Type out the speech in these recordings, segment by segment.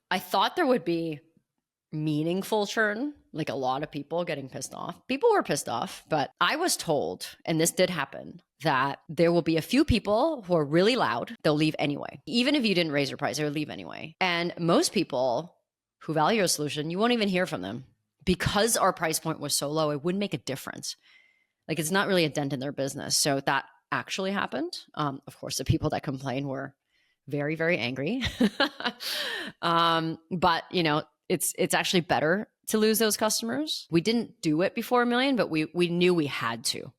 I thought there would be meaningful churn, like a lot of people getting pissed off. People were pissed off, but I was told, and this did happen, that there will be a few people who are really loud. They'll leave anyway. Even if you didn't raise your price, they'll leave anyway. And most people who value your solution, you won't even hear from them because our price point was so low. It wouldn't make a difference. Like, it's not really a dent in their business. So that actually happened. Of course, the people that complained were very, very angry. But it's actually better to lose those customers. We didn't do it before $1 million, but we knew we had to.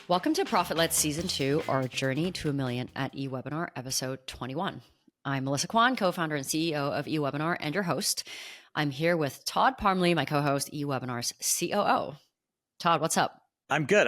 Welcome to ProfitLed Season 2, our journey to $1 million at eWebinar, episode 21. I'm Melissa Kwan, co-founder and CEO of eWebinar and your host. I'm here with Todd Parmley, my co-host, eWebinar's COO. Todd, what's up? I'm good.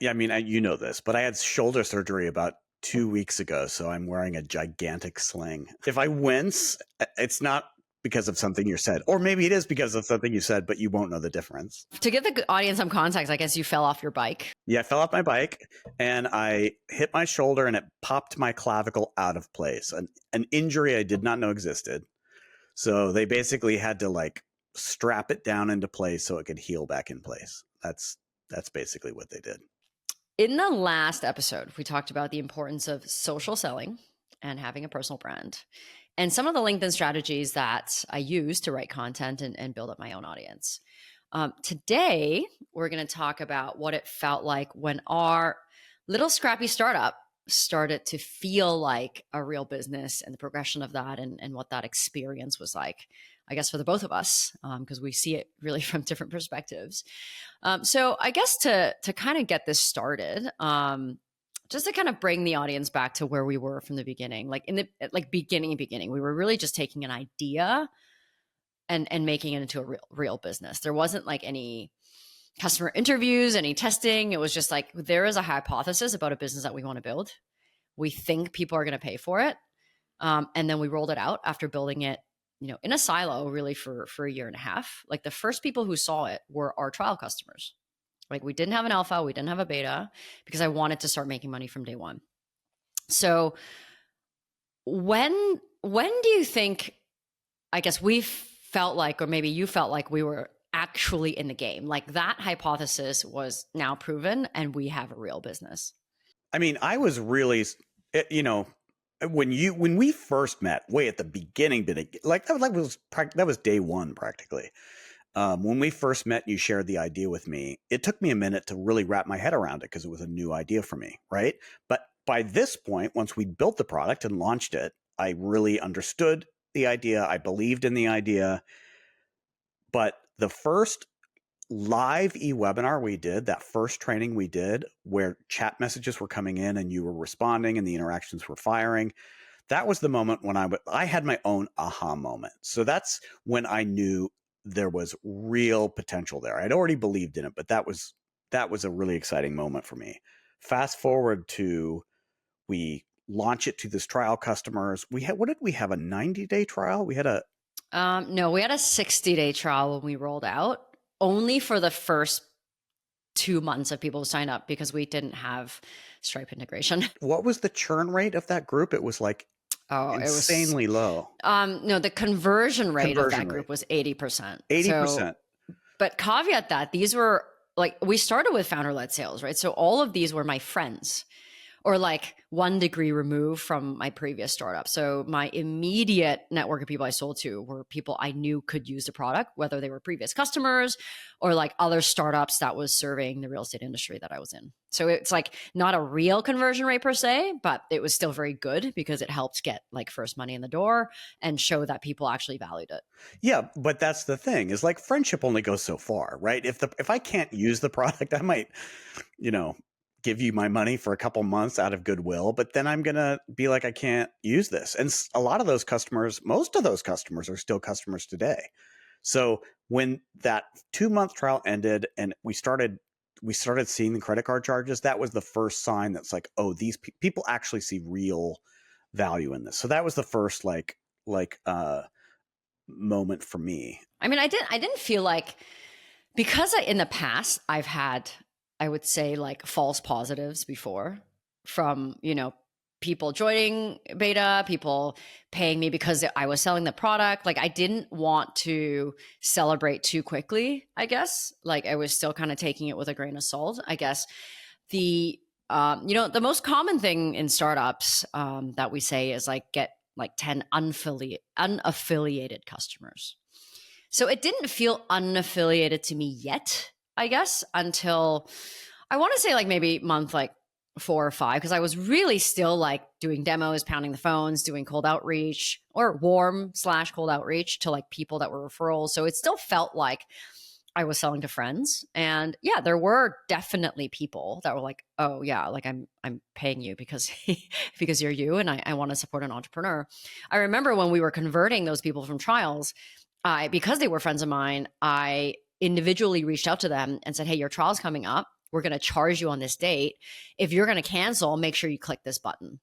You know this, but I had shoulder surgery about 2 weeks ago, so I'm wearing a gigantic sling. If I wince, it's not because of something you said, or maybe it is because of something you said, but you won't know the difference. To give the audience some context, I guess you fell off your bike. Yeah, I fell off my bike and I hit my shoulder and it popped my clavicle out of place. An injury I did not know existed. So they basically had to strap it down into place so it could heal back in place. That's basically what they did. In the last episode, we talked about the importance of social selling and having a personal brand and some of the LinkedIn strategies that I use to write content and build up my own audience. Today, we're going to talk about what it felt like when our little scrappy startup started to feel like a real business and the progression of that and what that experience was like, I guess, for the both of us, because we see it really from different perspectives. So I guess to kind of get this started, just to kind of bring the audience back to where we were from the beginning, in the beginning, we were really just taking an idea and making it into a real business. There wasn't any customer interviews, any testing. It was just there is a hypothesis about a business that we want to build. We think people are going to pay for it. And then we rolled it out after building it, in a silo really for a year and a half. The first people who saw it were our trial customers. We didn't have an alpha, we didn't have a beta because I wanted to start making money from day one. So when do you think, I guess we felt like, or maybe you felt like we were actually in the game, that hypothesis was now proven and we have a real business? I mean, I was really, when we first met way at the beginning, that was day one practically. When we first met and you shared the idea with me, it took me a minute to really wrap my head around it because it was a new idea for me, right? But by this point, once we built the product and launched it, I really understood the idea. I believed in the idea. But the first live eWebinar we did, that first training we did where chat messages were coming in and you were responding and the interactions were firing, that was the moment when I had my own aha moment. So that's when I knew there was real potential there. I'd already believed in it, but that was a really exciting moment for me. Fast forward to we launch it to this trial customers. What did we have, a 90-day trial? We had a no, we had a 60-day trial when we rolled out, only for the first 2 months of people who sign up because we didn't have Stripe integration. What was the churn rate of that group? It was insanely low. No, the conversion rate of that group was 80%. 80%. But caveat that these were we started with founder-led sales, right? So all of these were my friends or 1 degree removed from my previous startup. So my immediate network of people I sold to were people I knew could use the product, whether they were previous customers or other startups that was serving the real estate industry that I was in. So it's not a real conversion rate per se, but it was still very good because it helped get first money in the door and show that people actually valued it. Yeah, but that's the thing is friendship only goes so far, right? If I can't use the product, I might, give you my money for a couple months out of goodwill, but then I'm going to be I can't use this. And a lot of those customers, most of those customers are still customers today. So when that 2-month trial ended and we started seeing the credit card charges, that was the first sign that's oh, these people actually see real value in this. So that was the first moment for me. I mean, I didn't feel because in the past I've had, I would say false positives before, from, people joining beta, people paying me because I was selling the product. Like I didn't want to celebrate too quickly, I guess. Like I was still kind of taking it with a grain of salt. I guess the the most common thing in startups that we say is like get like 10 unaffiliated customers. So it didn't feel unaffiliated to me yet, I guess, until I want to say like maybe month like 4 or 5, because I was really still like doing demos, pounding the phones, doing cold outreach or warm/cold outreach to like people that were referrals. So it still felt like I was selling to friends. And yeah, there were definitely people that were like, oh yeah, like I'm paying you because because you're you and I want to support an entrepreneur. I remember when we were converting those people from trials, because they were friends of mine, I individually reached out to them and said, hey, your trial's coming up. We're going to charge you on this date. If you're going to cancel, make sure you click this button.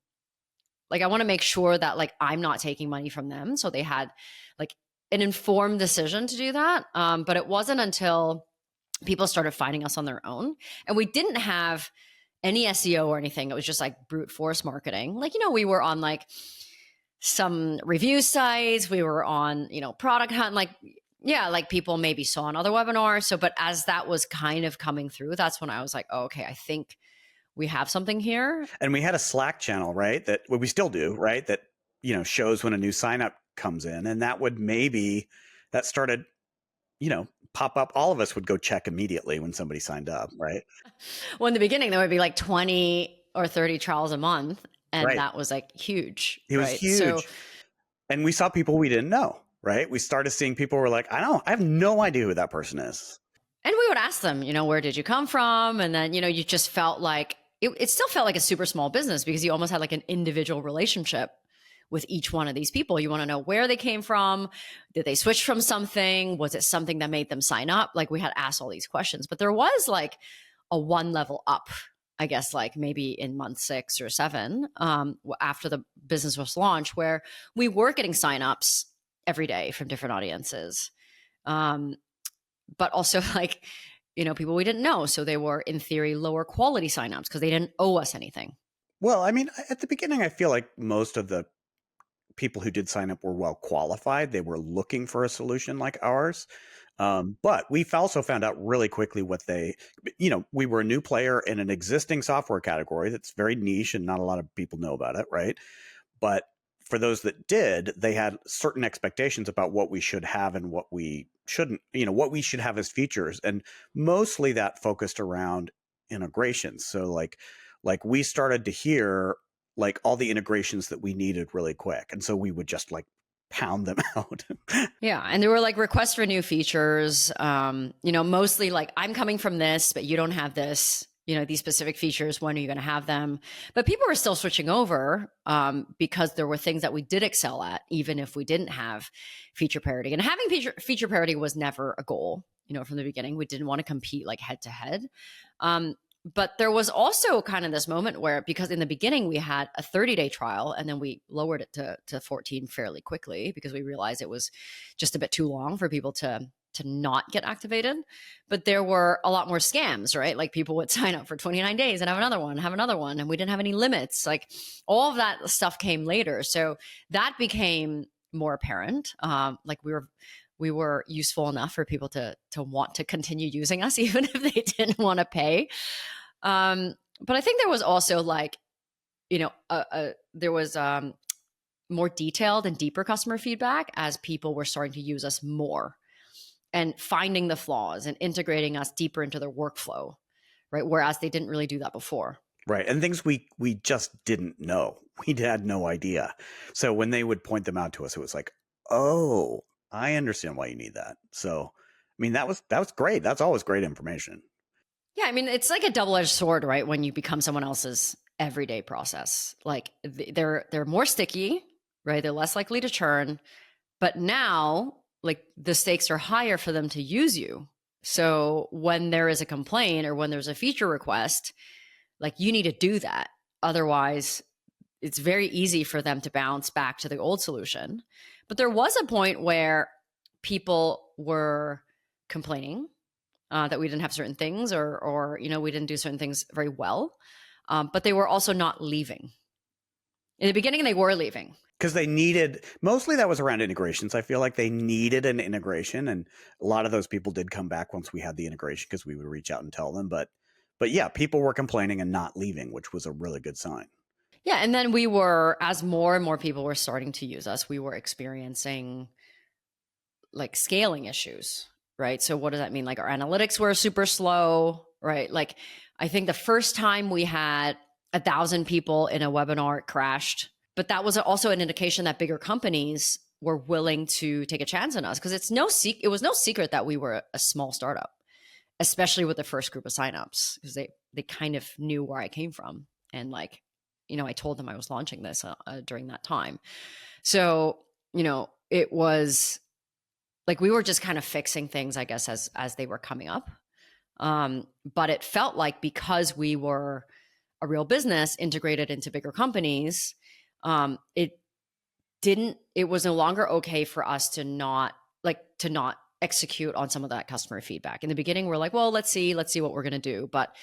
Like, I want to make sure that like I'm not taking money from them. So they had like an informed decision to do that. But it wasn't until people started finding us on their own, and we didn't have any SEO or anything. It was just like brute force marketing. Like, we were on like some review sites. We were on, Product Hunt, like, yeah, like people maybe saw another webinar. So, but as that was kind of coming through, that's when I was like, oh, okay, I think we have something here. And we had a Slack channel, right? That we still do, right? That, shows when a new sign up comes in. And that started, pop up. All of us would go check immediately when somebody signed up, right? Well, in the beginning, there would be like 20 or 30 trials a month. And Right. that was like huge. It was right? huge. So, and we saw people we didn't know, right? We started seeing people who were like, I have no idea who that person is. and we would ask them, where did you come from? And then, you just felt like it still felt like a super small business because you almost had like an individual relationship with each one of these people. You want to know where they came from. Did they switch from something? Was it something that made them sign up? Like we had asked all these questions, but there was like a one level up, I guess, like maybe in month 6 or 7, after the business was launched, where we were getting signups every day from different audiences. But also like, people we didn't know. So they were in theory lower quality signups because they didn't owe us anything. Well, I mean, at the beginning, I feel like most of the people who did sign up were well qualified. They were looking for a solution like ours. But we also found out really quickly we were a new player in an existing software category that's very niche and not a lot of people know about it, right? But for those that did, they had certain expectations about what we should have and what we shouldn't, what we should have as features. And mostly that focused around integrations. So like we started to hear like all the integrations that we needed really quick. And so we would just like pound them out. Yeah. And there were like requests for new features, mostly like I'm coming from this, but you don't have this, these specific features. When are you going to have them? But people were still switching over because there were things that we did excel at, even if we didn't have feature parity. And having feature parity was never a goal, from the beginning. We didn't want to compete like head to head. But there was also kind of this moment where, because in the beginning we had a 30-day trial and then we lowered it to 14 fairly quickly because we realized it was just a bit too long for people to not get activated. But there were a lot more scams, right? Like people would sign up for 29 days and have another one. And we didn't have any limits. Like all of that stuff came later. So that became more apparent. Like we were useful enough for people to want to continue using us, even if they didn't want to pay. But I think there was also like, there was more detailed and deeper customer feedback as people were starting to use us more and finding the flaws and integrating us deeper into their workflow, right? Whereas they didn't really do that before. Right. And things we just didn't know. We had no idea. So when they would point them out to us, it was like, oh, I understand why you need that. So, I mean, that was great. That's always great information. Yeah. I mean, it's like a double-edged sword, right? When you become someone else's everyday process, like they're more sticky, right? They're less likely to churn, but now like the stakes are higher for them to use you. So when there is a complaint or when there's a feature request, like you need to do that. Otherwise, it's very easy for them to bounce back to the old solution. But there was a point where people were complaining that we didn't have certain things or we didn't do certain things very well. but they were also not leaving. In the beginning, they were leaving. Because they needed, mostly that was around integrations. I feel like they needed an integration, and a lot of those people did come back once we had the integration because we would reach out and tell them. But yeah, people were complaining and not leaving, which was a really good sign. Yeah. And then we were, as more and more people were starting to use us, we were experiencing like scaling issues, right? So what does that mean? Like our analytics were super slow, right? Like I think the first time we had 1,000 people in a webinar, it crashed. But that was also an indication that bigger companies were willing to take a chance on us, because it was no secret that we were a small startup, especially with the first group of signups, because they kind of knew where I came from. And like, I told them I was launching this during that time. So, it was like we were just kind of fixing things, I guess, as they were coming up. But it felt like because we were a real business integrated into bigger companies, it was no longer okay for us to not execute on some of that customer feedback. In the beginning, we're like, well, let's see what we're going to do. But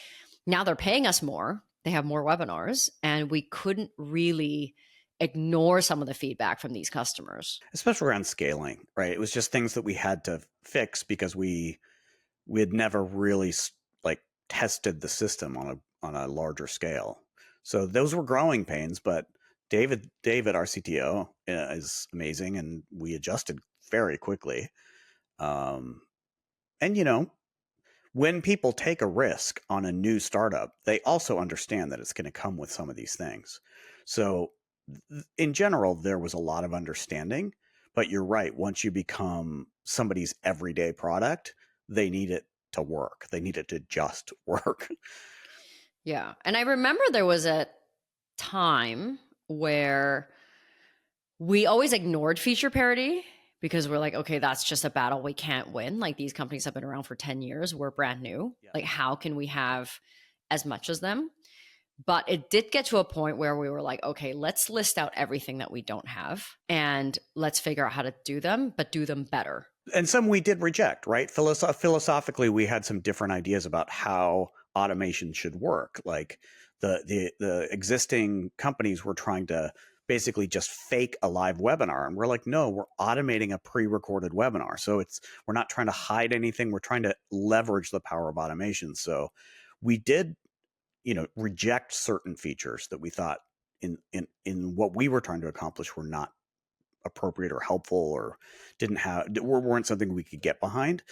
now they're paying us more. They have more webinars, and we couldn't really ignore some of the feedback from these customers, especially around scaling, right? It was just things that we had to fix because we had never really like tested the system on a larger scale. So those were growing pains, but David, our CTO, is amazing, and we adjusted very quickly. And when people take a risk on a new startup, they also understand that it's going to come with some of these things. So in general, there was a lot of understanding, but you're right. Once you become somebody's everyday product, they need it to work. They need it to just work. Yeah. And I remember there was a time where we always ignored feature parity because we're like, okay, that's just a battle we can't win. Like these companies have been around for 10 years. We're brand new. Yeah. Like how can we have as much as them? But it did get to a point where we were like, okay, let's list out everything that we don't have and let's figure out how to do them, but do them better. And some we did reject, right? Philosophically, we had some different ideas about how automation should work. Like the existing companies were trying to basically just fake a live webinar. And we're like, no, we're automating a pre-recorded webinar. So we're not trying to hide anything. We're trying to leverage the power of automation. So we did, reject certain features that we thought in what we were trying to accomplish were not appropriate or helpful or weren't something we could get behind.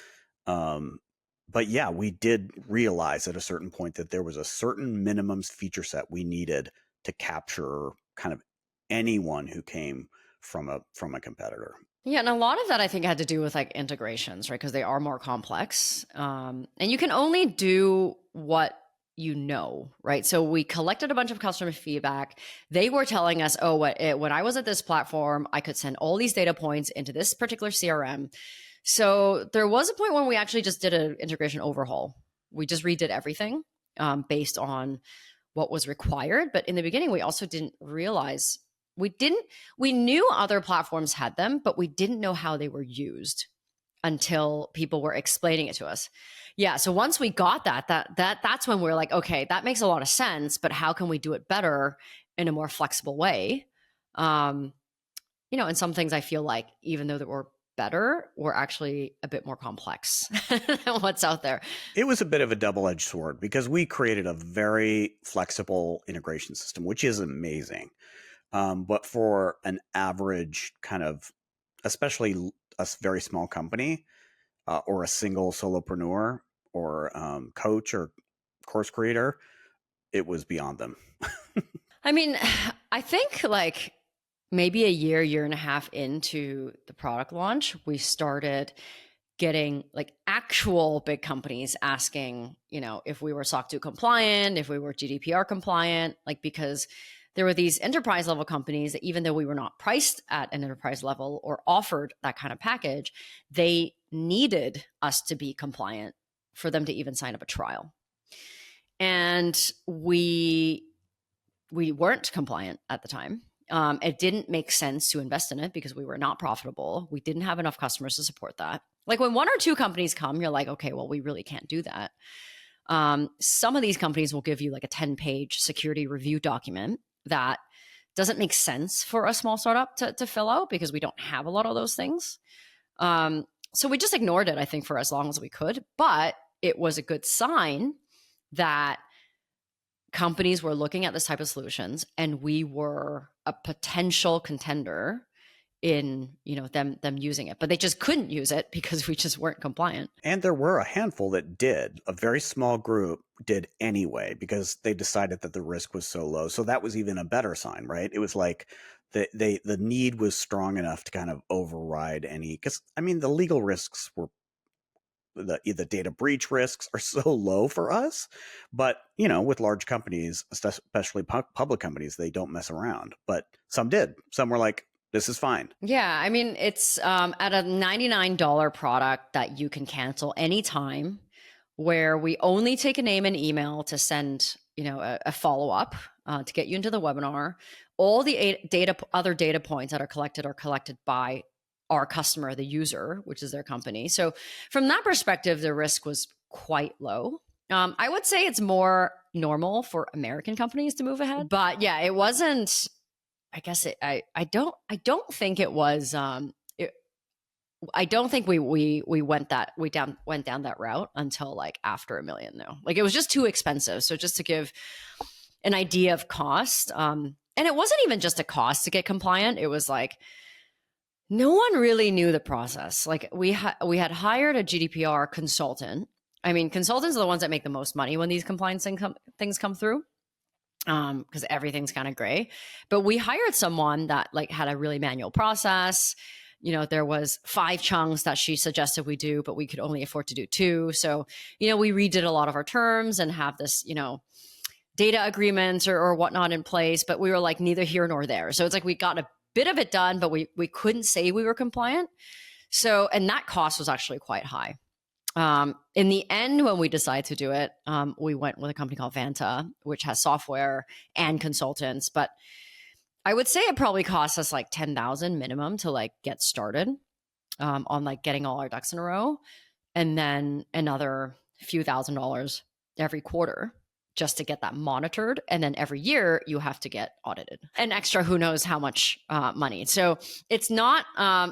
But yeah, we did realize at a certain point that there was a certain minimum feature set we needed to capture kind of anyone who came from a competitor. Yeah, and a lot of that I think had to do with like integrations, right? Because they are more complex, and you can only do what right? So we collected a bunch of customer feedback. They were telling us, when I was at this platform, I could send all these data points into this particular CRM. So there was a point when we actually just did an integration overhaul. We just redid everything based on what was required. But in the beginning, we also didn't realize we knew other platforms had them, but we didn't know how they were used until people were explaining it to us. Yeah. So once we got that's when we're like, okay, that makes a lot of sense, but how can we do it better in a more flexible way? And some things I feel like, even though that were better, were actually a bit more complex than what's out there. It was a bit of a double-edged sword because we created a very flexible integration system, which is amazing. But for an average kind of, especially a very small company or a single solopreneur or coach or course creator, it was beyond them. I mean, I think like maybe a year and a half into the product launch, we started getting like actual big companies asking, if we were SOC 2 compliant, if we were GDPR compliant, like because there were these enterprise level companies that even though we were not priced at an enterprise level or offered that kind of package, they needed us to be compliant for them to even sign up a trial. And we weren't compliant at the time. It didn't make sense to invest in it because we were not profitable. We didn't have enough customers to support that. Like when one or two companies come, you're like, okay, well, we really can't do that. Some of these companies will give you like a 10-page security review document that doesn't make sense for a small startup to fill out because we don't have a lot of those things. So we just ignored it, I think, for as long as we could. But it was a good sign that companies were looking at this type of solutions, and we were a potential contender in them using it, but they just couldn't use it because we just weren't compliant. And there were a handful that did. A very small group did anyway because they decided that the risk was so low. So that was even a better sign, right? It was like the need was strong enough to kind of override any, because I mean the legal risks were, the data breach risks are so low for us, but with large companies, especially public companies, they don't mess around. But some did. Some were like, this is fine. Yeah, I mean, it's at a $99 product that you can cancel anytime, where we only take a name and email to send, a follow-up to get you into the webinar. All the other data points that are collected by our customer, the user, which is their company. So from that perspective, the risk was quite low. I would say it's more normal for American companies to move ahead, but yeah, it wasn't. I guess I don't think it was. I don't think we went down that route until like after $1 million though. Like it was just too expensive. So just to give an idea of cost, and it wasn't even just a cost to get compliant. It was like no one really knew the process. Like we had hired a GDPR consultant. I mean, consultants are the ones that make the most money when these compliance things come through, because everything's kind of gray. But we hired someone that like had a really manual process. There was 5 chunks that she suggested we do, but we could only afford to do 2. So, we redid a lot of our terms and have this, data agreements or whatnot in place, but we were like neither here nor there. So it's like we got a bit of it done, but we couldn't say we were compliant. So, and that cost was actually quite high. In the end, when we decided to do it, we went with a company called Vanta, which has software and consultants. But I would say it probably cost us like $10,000 minimum to like get started on like getting all our ducks in a row, and then another few $1,000s every quarter just to get that monitored. And then every year you have to get audited, an extra who knows how much money. So it's not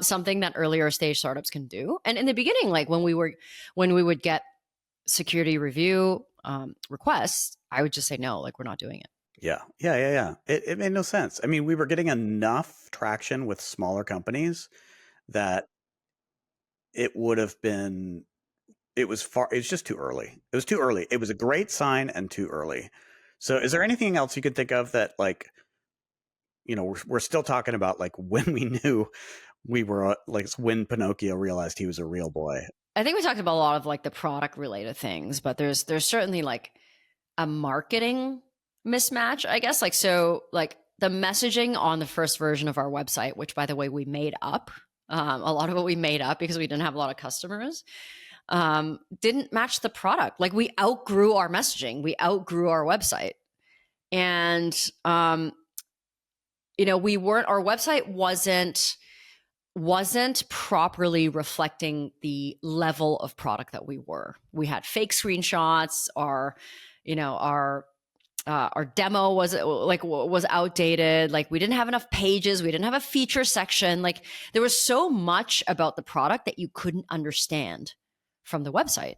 something that earlier stage startups can do. And in the beginning, like when we would get security review requests, I would just say, no, like we're not doing it. Yeah. It made no sense. I mean, we were getting enough traction with smaller companies that it would have been, it was just too early. It was too early. It was a great sign and too early. So is there anything else you can think of that like, we're still talking about like when we knew we were like when Pinocchio realized he was a real boy? I think we talked about a lot of like the product related things, but there's certainly like a marketing mismatch, I guess. Like, so like the messaging on the first version of our website, which by the way, we made up, a lot of it we made up because we didn't have a lot of customers, didn't match the product. Like we outgrew our messaging, we outgrew our website. And, our website wasn't properly reflecting the level of product that we were. We had fake screenshots, our demo was outdated. Like we didn't have enough pages. We didn't have a feature section. Like there was so much about the product that you couldn't understand from the website.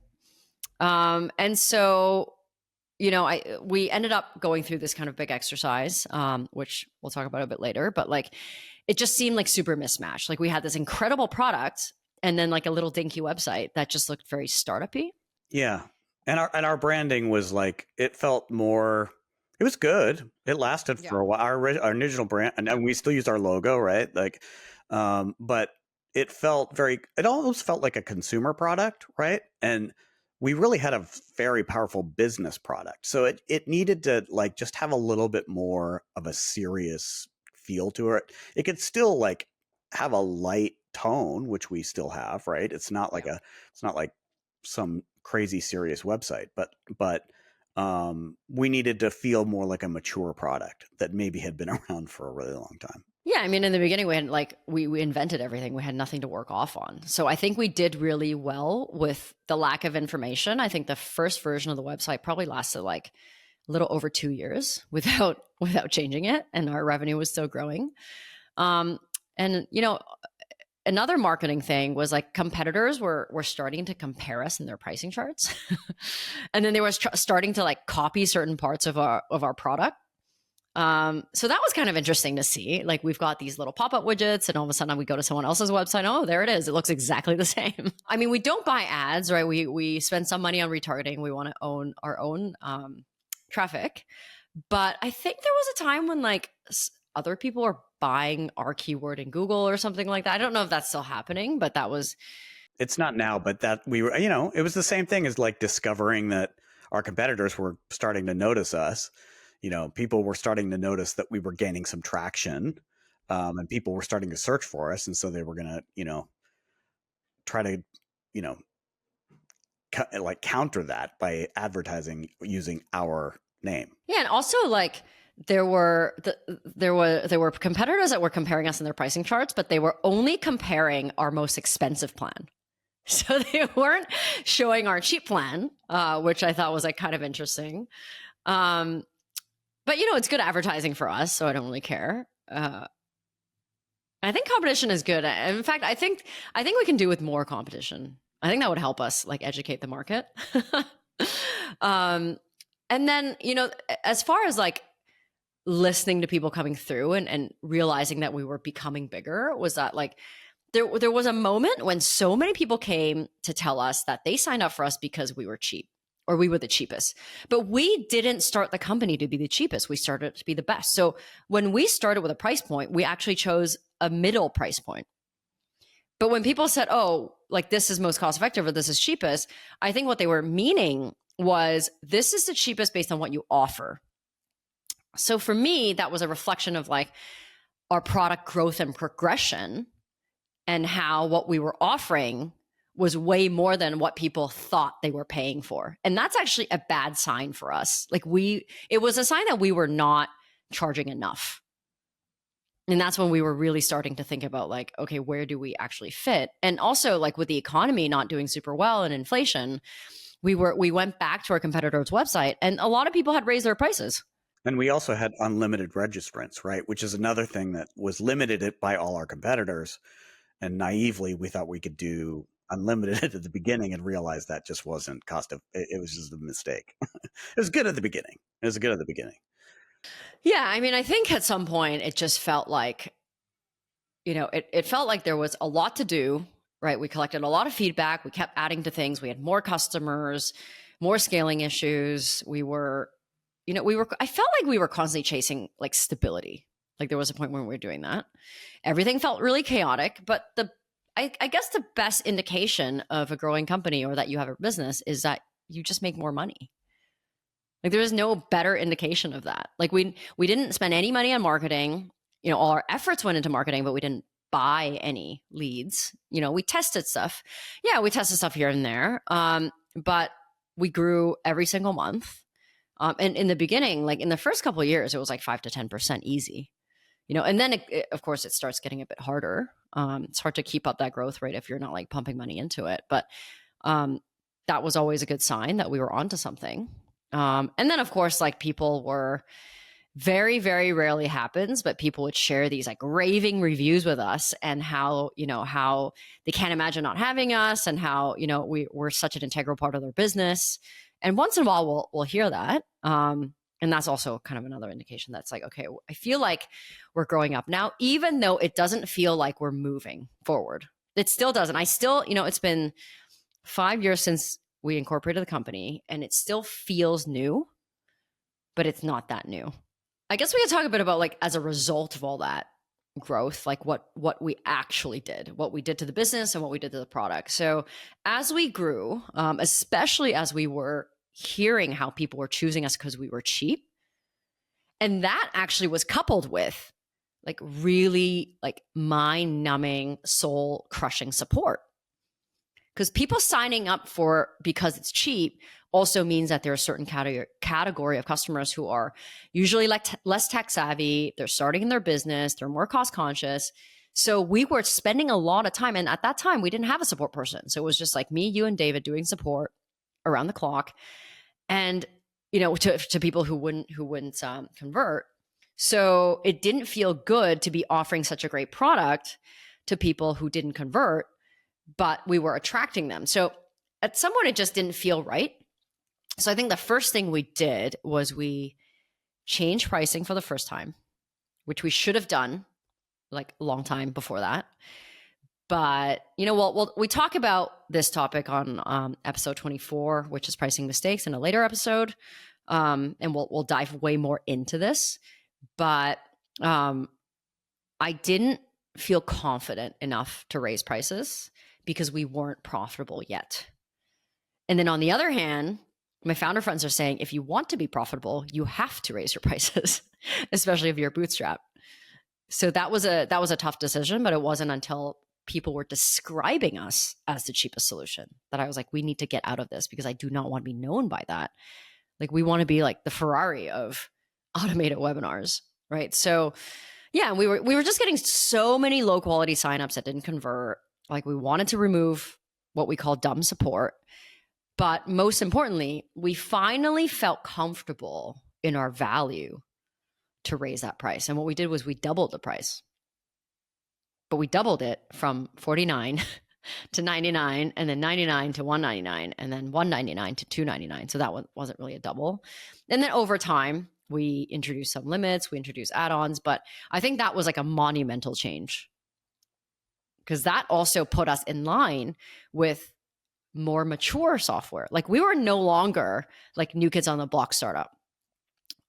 And so, we ended up going through this kind of big exercise, which we'll talk about a bit later, but like, it just seemed like super mismatched. Like we had this incredible product and then like a little dinky website that just looked very startup-y. Yeah. And our branding was like, it felt more, it was good. It lasted for a while. Our original brand, and we still used our logo, right? Like, but it almost felt like a consumer product, right? And we really had a very powerful business product. So it needed to like just have a little bit more of a serious feel to it. It could still like have a light tone, which we still have, right? It's not like it's not like some crazy serious website, but we needed to feel more like a mature product that maybe had been around for a really long time. Yeah, I mean, in the beginning, we had we invented everything. We had nothing to work off on. So I think we did really well with the lack of information. I think the first version of the website probably lasted like a little over 2 years without changing it, and our revenue was still growing. Um, and another marketing thing was like competitors were starting to compare us in their pricing charts, and then they were starting to like copy certain parts of our product. So that was kind of interesting to see. Like we've got these little pop-up widgets, and all of a sudden we go to someone else's website. Oh, there it is. It looks exactly the same. I mean, we don't buy ads, right? We spend some money on retargeting. We want to own our own traffic. But I think there was a time when like other people were buying our keyword in Google or something like that. I don't know if that's still happening, but that was. It's not now, but that we were, it was the same thing as like discovering that our competitors were starting to notice us. People were starting to notice that we were gaining some traction, and people were starting to search for us. And so they were going to, try to, counter that by advertising using our name. Yeah. And also like there were competitors that were comparing us in their pricing charts, but they were only comparing our most expensive plan. So they weren't showing our cheap plan, which I thought was like kind of interesting. But it's good advertising for us, so I don't really care. I think competition is good. In fact, I think we can do with more competition. I think that would help us like educate the market. And then, as far as like listening to people coming through and realizing that we were becoming bigger, was that like there was a moment when so many people came to tell us that they signed up for us because we were cheap. Or we were the cheapest. But we didn't start the company to be the cheapest. We started to be the best. So when we started with a price point, we actually chose a middle price point. But when people said, oh, like this is most cost effective or this is cheapest, I think what they were meaning was this is the cheapest based on what you offer. So for me, that was a reflection of like our product growth and progression and how what we were offering was way more than what people thought they were paying for. And that's actually a bad sign for us. Like it was a sign that we were not charging enough. And that's when we were really starting to think about like, okay, where do we actually fit? And also like with the economy not doing super well and inflation, we went back to our competitor's website and a lot of people had raised their prices. And we also had unlimited registrants, right? Which is another thing that was limited by all our competitors. And naively, we thought we could do unlimited at the beginning and realized that just wasn't it was just a mistake. It was good at the beginning. Yeah. I mean, I think at some point it just felt like, it felt like there was a lot to do, right? We collected a lot of feedback. We kept adding to things. We had more customers, more scaling issues. I felt like we were constantly chasing like stability. Like there was a point when we were doing that. Everything felt really chaotic, but I guess the best indication of a growing company or that you have a business is that you just make more money. Like there is no better indication of that. Like we didn't spend any money on marketing. All our efforts went into marketing, but we didn't buy any leads. We tested stuff. Yeah, we tested stuff here and there. But we grew every single month. And in the beginning, like in the first couple of years, it was like 5 to 10% easy. And then of course it starts getting a bit harder. It's hard to keep up that growth rate if you're not like pumping money into it. But that was always a good sign that we were onto something. And then of course, like people were very, very rarely happens, but people would share these like raving reviews with us and how they can't imagine not having us and how, we're such an integral part of their business. And once in a while we'll hear that. And that's also kind of another indication that's like, okay, I feel like we're growing up now, even though it doesn't feel like we're moving forward. It still doesn't. I still, it's been 5 years since we incorporated the company and it still feels new, but it's not that new. I guess we could talk a bit about like as a result of all that growth, like what we actually did, what we did to the business and what we did to the product. So as we grew, especially as we were hearing how people were choosing us because we were cheap. And that actually was coupled with like really like mind numbing, soul crushing support. Because people signing up for because it's cheap also means that there are a certain category of customers who are usually less tech savvy. They're starting in their business. They're more cost conscious. So we were spending a lot of time. And at that time, we didn't have a support person. So it was just like me, you, and David doing support around the clock. And, to people who wouldn't convert. So it didn't feel good to be offering such a great product to people who didn't convert, but we were attracting them. So at some point, it just didn't feel right. So I think the first thing we did was we changed pricing for the first time, which we should have done like a long time before that. But, we talk about this topic on episode 24, which is pricing mistakes, in a later episode. And we'll dive way more into this. But I didn't feel confident enough to raise prices because we weren't profitable yet. And then on the other hand, my founder friends are saying, if you want to be profitable, you have to raise your prices, especially if you're bootstrap. So that was a tough decision, but it wasn't until people were describing us as the cheapest solution that I was like, we need to get out of this, because I do not want to be known by that. Like, we want to be like the Ferrari of automated webinars, right? So yeah, we were just getting so many low quality signups that didn't convert. Like, we wanted to remove what we call dumb support. But most importantly, we finally felt comfortable in our value to raise that price. And what we did was we doubled the price. But we doubled it from $49 to $99, and then $99 to $199, and then $199 to $299. So that one wasn't really a double. And then over time, we introduced some limits, we introduced add-ons, but I think that was like a monumental change, because that also put us in line with more mature software. Like, we were no longer like New Kids on the Block startup.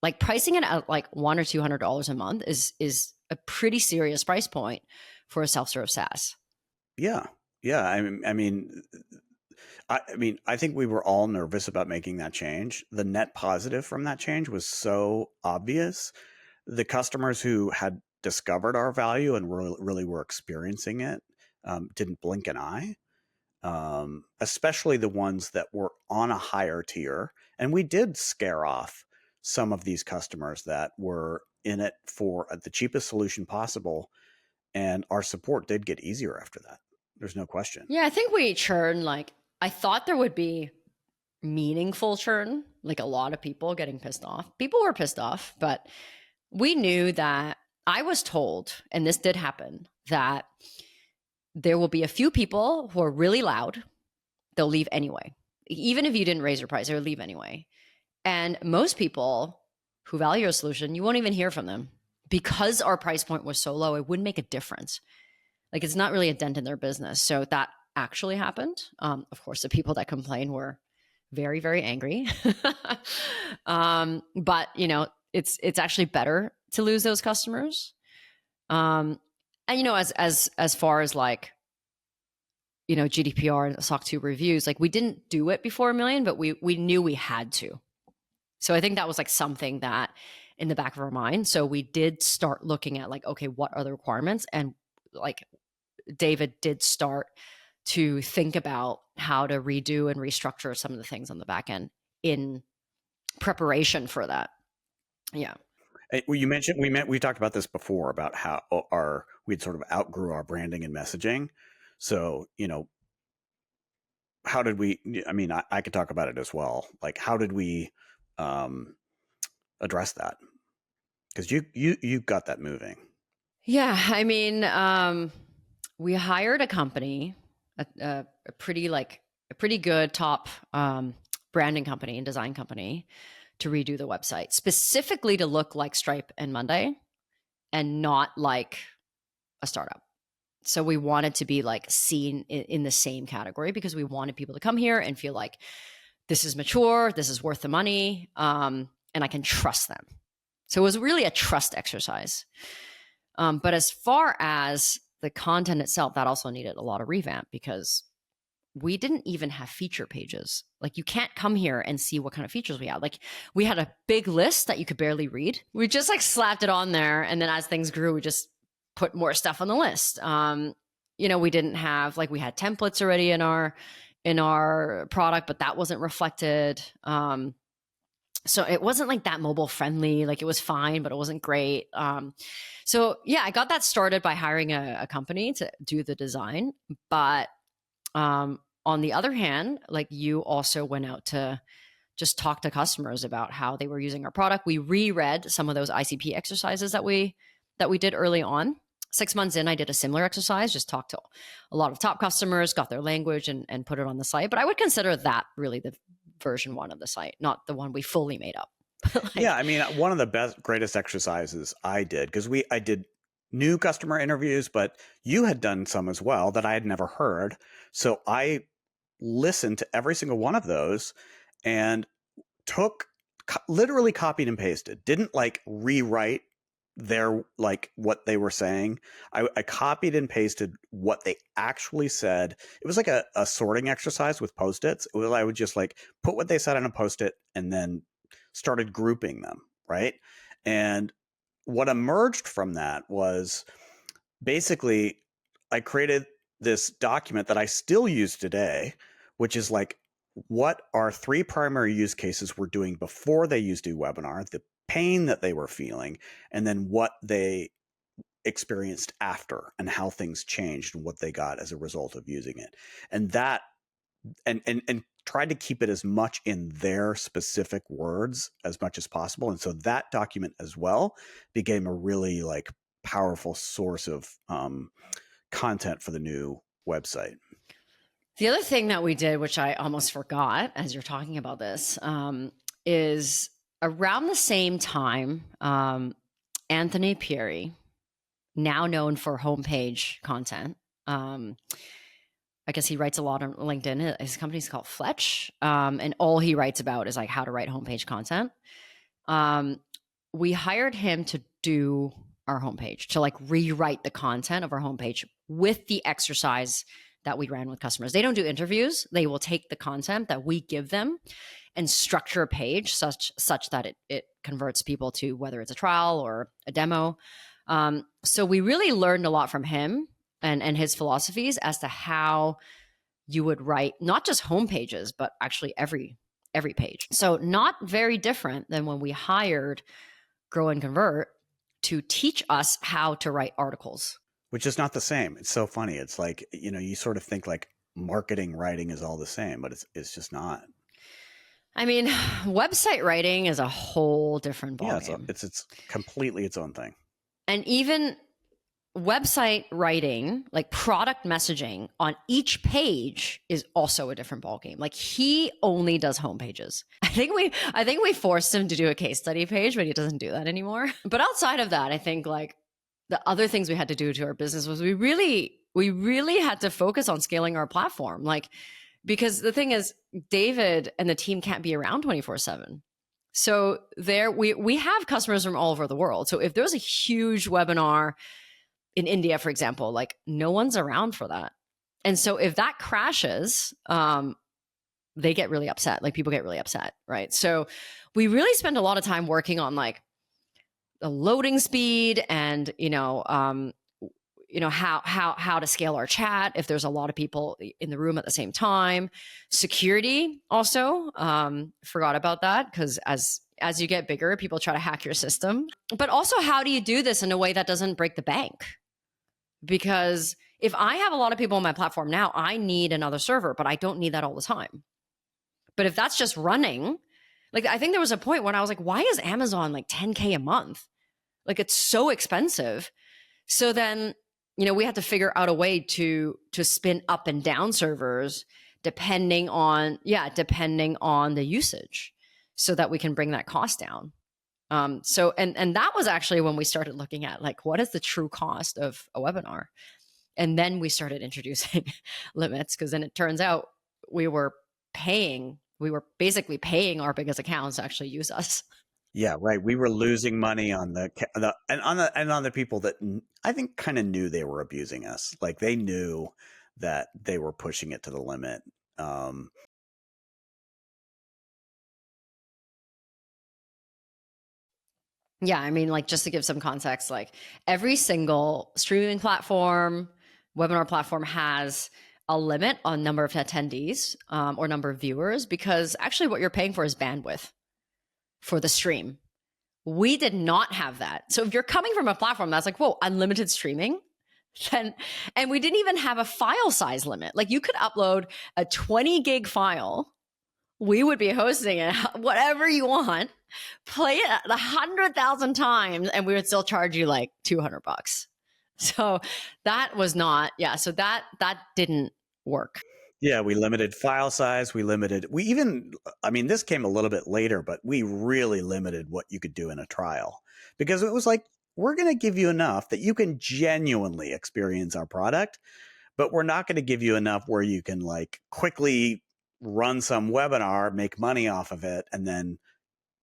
Like, pricing it at like $100 or $200 a month is a pretty serious price point for a self-serve SaaS. Yeah. I think we were all nervous about making that change. The net positive from that change was so obvious. The customers who had discovered our value and really were experiencing it didn't blink an eye, especially the ones that were on a higher tier. And we did scare off some of these customers that were in it for the cheapest solution possible. And our support did get easier after that. There's no question. Yeah, I think we churn. Like, I thought there would be meaningful churn, like a lot of people getting pissed off. People were pissed off, but we knew that, I was told, and this did happen, that there will be a few people who are really loud. They'll leave anyway. Even if you didn't raise your price, they'll leave anyway. And most people who value your solution, you won't even hear from them, because our price point was so low. It wouldn't make a difference. Like, it's not really a dent in their business. So that actually happened. Of course, the people that complained were very, very angry. But it's actually better to lose those customers. And as far as like, GDPR and SOC 2 reviews, like, we didn't do it before 1 million, but we knew we had to. So I think that was like something that in the back of our mind. So we did start looking at like, okay, what are the requirements? And like, David did start to think about how to redo and restructure some of the things on the back end in preparation for that. Yeah. Well, you mentioned, we talked about this before, about how we'd sort of outgrew our branding and messaging. So, how did we, I could talk about it as well. Like, how did we address that? Because you got that moving. Yeah. We hired a company, a pretty good top branding company and design company, to redo the website, specifically to look like Stripe and Monday and not like a startup. So we wanted to be like seen in the same category, because we wanted people to come here and feel like this is mature, this is worth the money, and I can trust them. So it was really a trust exercise. But as far as the content itself, that also needed a lot of revamp, because we didn't even have feature pages. Like, you can't come here and see what kind of features we had. Like, we had a big list that you could barely read. We just like slapped it on there. And then as things grew, we just put more stuff on the list. we didn't have, like, we had templates already in our product, but that wasn't reflected. So it wasn't like that mobile friendly. Like, it was fine, but it wasn't great. So yeah, I got that started by hiring a company to do the design. But on the other hand, like, you also went out to just talk to customers about how they were using our product. We reread some of those ICP exercises that we did early on. 6 months in, I did a similar exercise, just talked to a lot of top customers, got their language, and put it on the site. But I would consider that really the version 1 of the site, not the one we fully made up. Yeah, I mean, one of the greatest exercises I did, because I did new customer interviews, but you had done some as well that I had never heard. So I listened to every single one of those and literally copied and pasted, didn't like rewrite what they were saying. I copied and pasted what they actually said. It was like a sorting exercise with Post-its. I would just like put what they said on a Post-it and then started grouping them, right? And what emerged from that was basically I created this document that I still use today, which is like, what are 3 primary use cases we're doing before they used eWebinar, the pain that they were feeling, and then what they experienced after and how things changed and what they got as a result of using it. And that and tried to keep it as much in their specific words as much as possible. And so that document as well became a really like powerful source of content for the new website. The other thing that we did, which I almost forgot as you're talking about this, is around the same time, Anthony Pieri, now known for homepage content, I guess he writes a lot on LinkedIn. His company's called Fletch, and all he writes about is like how to write homepage content. We hired him to do our homepage, to like rewrite the content of our homepage with the exercise that we ran with customers. They don't do interviews. They will take the content that we give them and structure a page such that it converts people to whether it's a trial or a demo. So we really learned a lot from him and his philosophies as to how you would write not just homepages, but actually every page. So not very different than when we hired Grow and Convert to teach us how to write articles. Which is not the same. It's so funny. It's like, you sort of think like marketing writing is all the same, but it's just not. I mean, website writing is a whole different ballgame. Yeah, it's completely its own thing. And even website writing, like product messaging on each page, is also a different ballgame. Like, he only does homepages. I think we forced him to do a case study page, but he doesn't do that anymore. But outside of that, I think like the other things we had to do to our business was we really had to focus on scaling our platform. Like, because the thing is, David and the team can't be around 24/7. So we have customers from all over the world. So if there's a huge webinar in India, for example, like, no one's around for that. And so if that crashes, they get really upset. Like, people get really upset, right? So we really spend a lot of time working on like the loading speed and, how to scale our chat if there's a lot of people in the room at the same time. Security also, forgot about that, because as you get bigger, people try to hack your system. But also, how do you do this in a way that doesn't break the bank? Because if I have a lot of people on my platform now, I need another server, but I don't need that all the time. But if that's just running, like, I think there was a point when I was like, why is Amazon like $10K a month? Like, it's so expensive. So then, we had to figure out a way to spin up and down servers depending on the usage, so that we can bring that cost down. So that was actually when we started looking at like, what is the true cost of a webinar? And then we started introducing limits, because then it turns out we were basically paying our biggest accounts to actually use us. Yeah, right. We were losing money on on the people that I think kind of knew they were abusing us. Like, they knew that they were pushing it to the limit. Yeah, I mean, like, just to give some context, like, every single streaming platform, webinar platform has a limit on number of attendees or number of viewers, because actually what you're paying for is bandwidth for the stream. We did not have that. So if you're coming from a platform that's like, whoa, unlimited streaming, then, and we didn't even have a file size limit. Like you could upload a 20 gig file. We would be hosting it, whatever you want, play it 100,000 times, and we would still charge you like $200. So that was not, so that didn't work. Yeah, we limited file size. We even, I mean, this came a little bit later, but we really limited what you could do in a trial, because it was like, we're going to give you enough that you can genuinely experience our product, but we're not going to give you enough where you can like quickly run some webinar, make money off of it, and then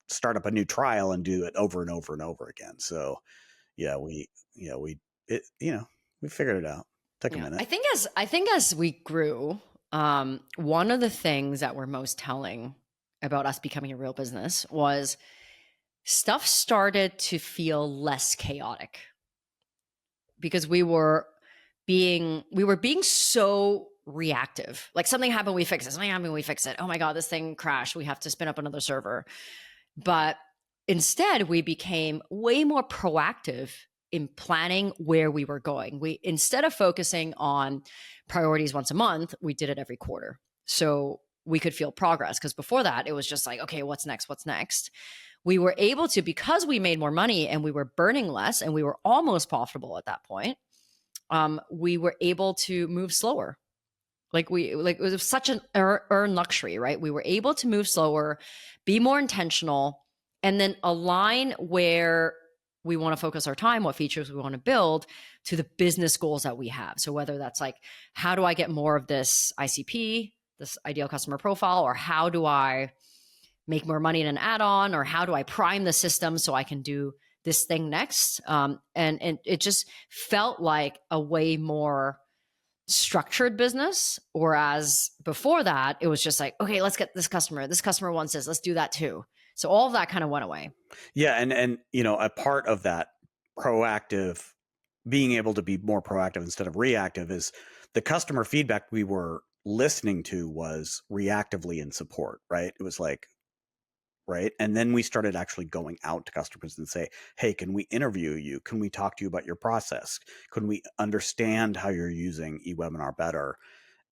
start up a new trial and do it over and over and over again. So yeah, we figured it out. Took a minute. I think as we grew, one of the things that were most telling about us becoming a real business was stuff started to feel less chaotic, because we were being so reactive. Like something happened, we fix it. Something happened, we fix it. Oh my God, this thing crashed. We have to spin up another server. But instead, we became way more proactive in planning where we were going. We, instead of focusing on priorities once a month, we did it every quarter. So we could feel progress, because before that, it was just like, okay, what's next? What's next? We were able to, because we made more money and we were burning less and we were almost profitable at that point, we were able to move slower. Like it was such an earned luxury, right? We were able to move slower, be more intentional, and then align where we want to focus our time, what features we want to build to the business goals that we have. So whether that's like, how do I get more of this ICP, this ideal customer profile, or how do I make more money in an add-on, or how do I prime the system so I can do this thing next? And it just felt like a way more structured business. Whereas before that, it was just like, okay, let's get this customer. This customer wants this. Let's do that too. So all of that kind of went away. Yeah. And a part of that proactive, being able to be more proactive instead of reactive, is the customer feedback we were listening to was reactively in support, right? It was like, right. And then we started actually going out to customers and say, hey, can we interview you? Can we talk to you about your process? Can we understand how you're using eWebinar better?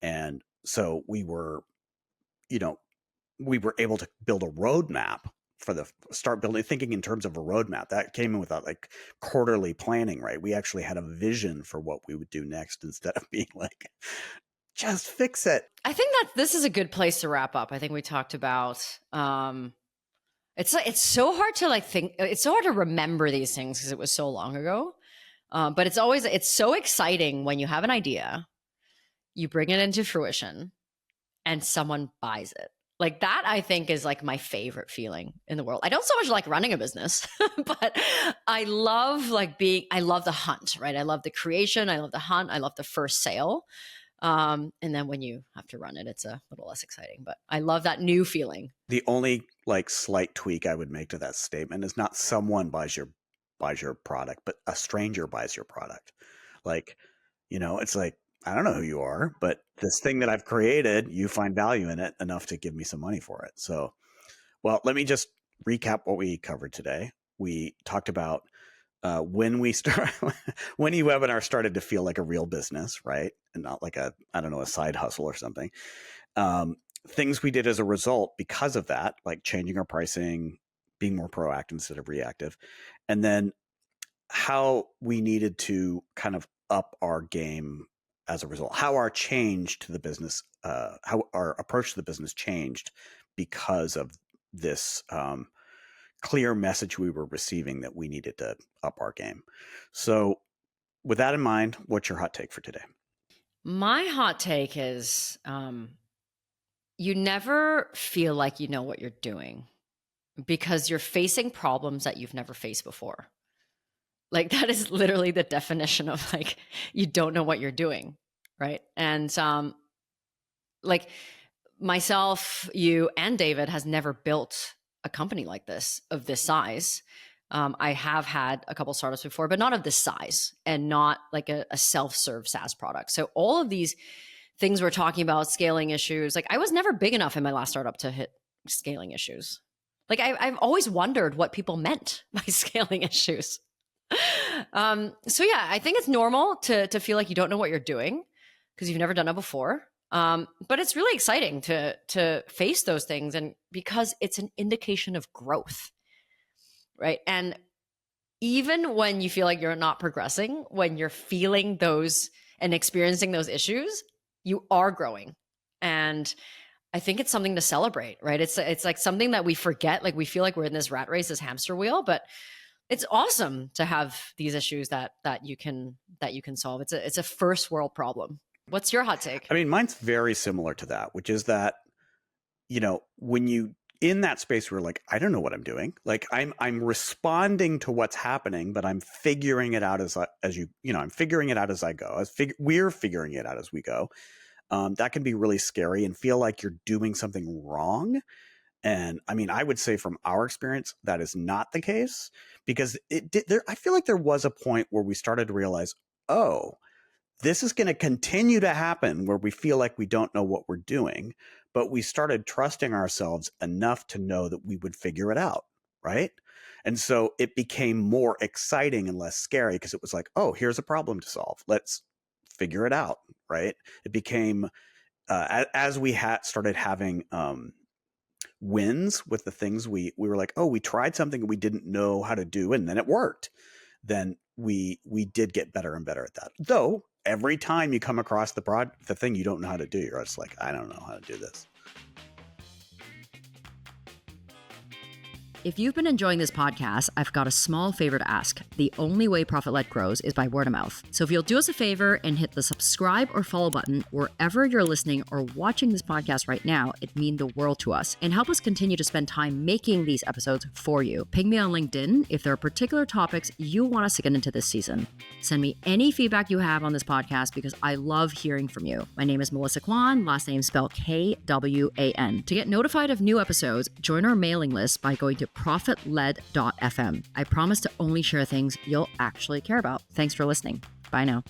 And so we were able to build a roadmap thinking in terms of a roadmap that came in with that like quarterly planning, right? We actually had a vision for what we would do next, instead of being like, just fix it. I think that this is a good place to wrap up. I think we talked about, it's so hard to think. It's so hard to remember these things because it was so long ago. But it's so exciting when you have an idea, you bring it into fruition, and someone buys it. Like that, I think, is like my favorite feeling in the world. I don't so much like running a business, but I love the hunt, right? I love the creation. I love the hunt. I love the first sale. And then when you have to run it, it's a little less exciting, but I love that new feeling. The only like slight tweak I would make to that statement is not someone buys your product, but a stranger buys your product. Like, it's like, I don't know who you are, but this thing that I've created, you find value in it enough to give me some money for it. So, well, let me just recap what we covered today. We talked about when eWebinar started to feel like a real business, right? And not like a side hustle or something. Things we did as a result because of that, like changing our pricing, being more proactive instead of reactive. And then how we needed to kind of up our game as a result, how our change to the business, how our approach to the business changed because of this clear message we were receiving that we needed to up our game. So with that in mind, what's your hot take for today? My hot take is you never feel like you know what you're doing because you're facing problems that you've never faced before. Like that is literally the definition of like, you don't know what you're doing. Right. And like myself, you and David has never built a company like this of this size. I have had a couple startups before, but not of this size and not like a self-serve SaaS product. So all of these things we're talking about, scaling issues, like I was never big enough in my last startup to hit scaling issues. Like I've always wondered what people meant by scaling issues. So yeah, I think it's normal to feel like you don't know what you're doing because you've never done it before. But it's really exciting to face those things, and because it's an indication of growth, right? And even when you feel like you're not progressing, when you're feeling those and experiencing those issues, you are growing. And I think it's something to celebrate, right? It's like something that we forget. Like we feel like we're in this rat race, this hamster wheel, but it's awesome to have these issues that you can solve. It's a first world problem. What's your hot take? I mean, mine's very similar to that, which is that, when you in that space where like, I don't know what I'm doing. Like I'm responding to what's happening, but I'm figuring it out I'm figuring it out as I go. We're figuring it out as we go. That can be really scary and feel like you're doing something wrong. And I mean, I would say from our experience, that is not the case, because I feel like there was a point where we started to realize, oh, this is going to continue to happen where we feel like we don't know what we're doing, but we started trusting ourselves enough to know that we would figure it out, right? And so it became more exciting and less scary because it was like, oh, here's a problem to solve. Let's figure it out, right? It became, as we started having wins with the things we were like, oh, we tried something we didn't know how to do and then it worked. Then we did get better and better at that. Though every time you come across the thing you don't know how to do, you're just like, I don't know how to do this. If you've been enjoying this podcast, I've got a small favor to ask. The only way ProfitLed grows is by word of mouth. So if you'll do us a favor and hit the subscribe or follow button wherever you're listening or watching this podcast right now, it'd mean the world to us and help us continue to spend time making these episodes for you. Ping me on LinkedIn if there are particular topics you want us to get into this season. Send me any feedback you have on this podcast because I love hearing from you. My name is Melissa Kwan, last name spelled Kwan. To get notified of new episodes, join our mailing list by going to ProfitLed.fm. I promise to only share things you'll actually care about. Thanks for listening. Bye now.